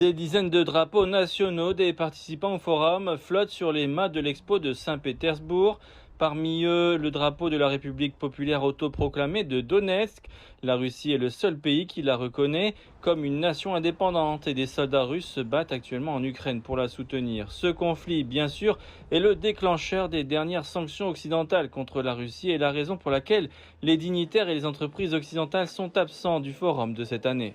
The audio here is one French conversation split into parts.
Des dizaines de drapeaux nationaux des participants au forum flottent sur les mâts de l'expo de Saint-Pétersbourg. Parmi eux, le drapeau de la République populaire autoproclamée de Donetsk. La Russie est le seul pays qui la reconnaît comme une nation indépendante et des soldats russes se battent actuellement en Ukraine pour la soutenir. Ce conflit, bien sûr, est le déclencheur des dernières sanctions occidentales contre la Russie et la raison pour laquelle les dignitaires et les entreprises occidentales sont absents du forum de cette année.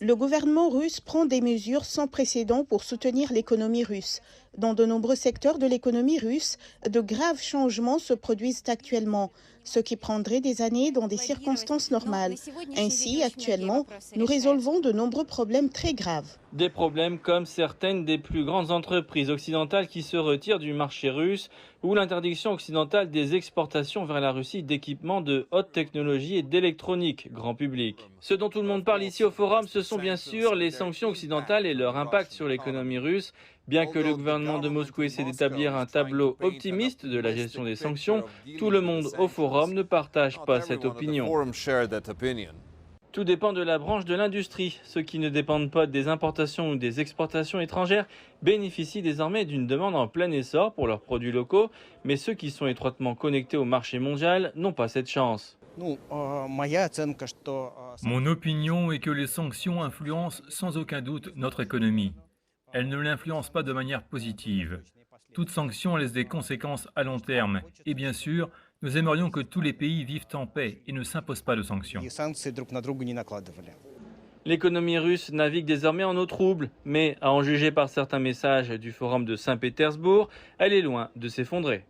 Le gouvernement russe prend des mesures sans précédent pour soutenir l'économie russe. Dans de nombreux secteurs de l'économie russe, de graves changements se produisent actuellement, ce qui prendrait des années dans des circonstances normales. Ainsi, actuellement, nous résolvons de nombreux problèmes très graves. Des problèmes comme certaines des plus grandes entreprises occidentales qui se retirent du marché russe ou l'interdiction occidentale des exportations vers la Russie d'équipements de haute technologie et d'électronique grand public. Ce dont tout le monde parle ici au forum, ce sont bien sûr les sanctions occidentales et leur impact sur l'économie russe. Bien que le gouvernement de Moscou essaie d'établir un tableau optimiste de la gestion des sanctions, tout le monde au forum ne partage pas cette opinion. Tout dépend de la branche de l'industrie. Ceux qui ne dépendent pas des importations ou des exportations étrangères bénéficient désormais d'une demande en plein essor pour leurs produits locaux, mais ceux qui sont étroitement connectés au marché mondial n'ont pas cette chance. Mon opinion est que les sanctions influencent sans aucun doute notre économie. Elles ne l'influencent pas de manière positive. Toute sanction laisse des conséquences à long terme. Et bien sûr, nous aimerions que tous les pays vivent en paix et ne s'imposent pas de sanctions. L'économie russe navigue désormais en eau trouble, mais à en juger par certains messages du forum de Saint-Pétersbourg, elle est loin de s'effondrer.